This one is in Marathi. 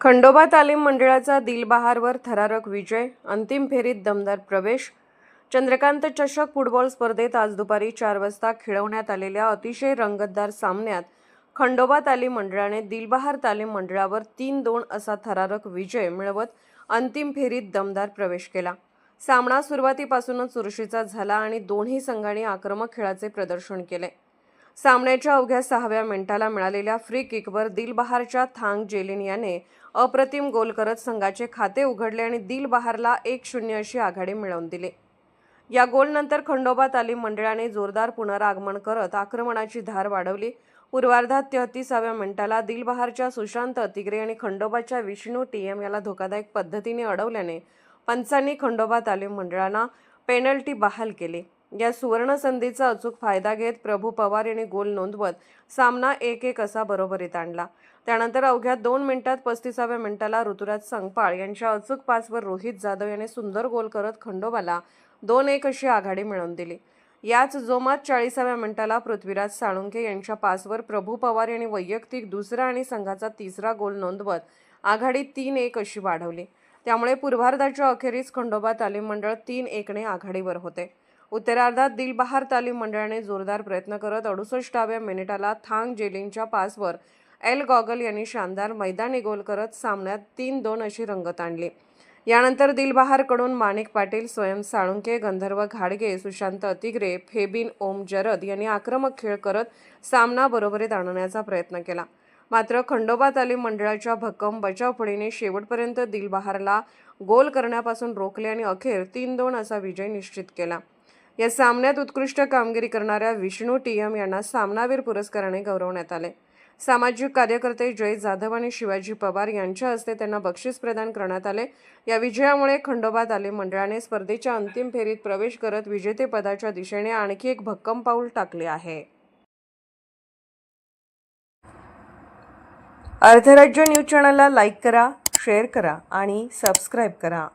खंडोबा तालीम मंडळाचा दिलबहारवर थरारक विजय, अंतिम फेरीत दमदार प्रवेश। चंद्रकांत चषक फुटबॉल स्पर्धेत आज दुपारी 4 वाजता खेळवण्यात आलेल्या अतिशय रंगतदार सामन्यात खंडोबा तालीम मंडळाने दिलबहार तालीम मंडळावर 3-2 असा थरारक विजय मिळवत अंतिम फेरीत दमदार प्रवेश केला। सामना सुरुवातीपासूनच चुरशीचा झाला आणि दोन्ही संघांनी आक्रमक खेळाचे प्रदर्शन केले। सामन्याच्या अवघ्या 6व्या मिनिटाला मिळालेल्या फ्री किकवर दिलबहारच्या थांग जेलिन याने अप्रतिम गोल करत संघाचे खाते उघडले आणि दिलबहारला 1-0 अशी आघाडी मिळवून दिली। या गोलनंतर खंडोबा तालीम मंडळाने जोरदार पुनरागमन करत आक्रमणाची धार वाढवली। पूर्वार्धात 33व्या मिनिटाला दिलबहारच्या सुशांत अतिग्रे आणि खंडोबाच्या विष्णू टीएम याला धोकादायक पद्धतीने अडवल्याने पंचांनी खंडोबा तालीम मंडळाला पेनल्टी बहाल केली। या सुवर्ण संधीचा अचूक फायदा घेत प्रभू पवार यांनी गोल नोंदवत सामना 1-1 असा बरोबरीत आणला। त्यानंतर अवघ्या 2 मिनिटात 35व्या मिनिटाला ऋतुराज संगपाळ यांच्या अचूक पासवर रोहित जाधव याने सुंदर गोल करत खंडोबाला 2-1 अशी आघाडी मिळवून दिली। याच जोमात 40व्या मिनिटाला पृथ्वीराज साळुंखे यांच्या पासवर प्रभू पवार यांनी वैयक्तिक दुसरा आणि संघाचा तिसरा गोल नोंदवत आघाडी 3-1 अशी वाढवली। त्यामुळे पूर्वार्धाच्या अखेरीस खंडोबा तालीम मंडळ 3-1 ने आघाडीवर होते। उत्तरार्धात दिलबहार तालीम मंडळाने जोरदार प्रयत्न करत 68व्या मिनिटाला थांग जेलिनच्या पासवर एल गॉगल यांनी शानदार मैदानी गोल करत सामन्यात 3-2 अशी रंगत आणली। यानंतर दिलबहारकडून माणिक पाटील, स्वयं साळुंखे, गंधर्व घाडगे, सुशांत अतिग्रे, फेबिन ओम जरद यांनी आक्रमक खेळ करत सामना बरोबरीत आणण्याचा प्रयत्न केला। मात्र खंडोबा तालीम मंडळाच्या भक्कम बचावफळीने शेवटपर्यंत दिलबहारला गोल करण्यापासून रोखले आणि अखेर 3-2 असा विजय निश्चित केला। या सामन्यात उत्कृष्ट कामगिरी करणाऱ्या विष्णू टीएम यांना सामनावीर पुरस्काराने गौरवण्यात आले। सामाजिक कार्यकर्ते जय जाधव आणि शिवाजी पवार यांच्या हस्ते त्यांना बक्षीस प्रदान करण्यात आले। या विजयामुळे खंडोबा तालीम मंडळाने स्पर्धेच्या अंतिम फेरीत प्रवेश करत विजेतेपदाच्या दिशेने आणखी एक भक्कम पाऊल टाकले आहे। अर्थराज्य न्यूज चॅनलला लाईक करा, शेअर करा आणि सबस्क्राईब करा।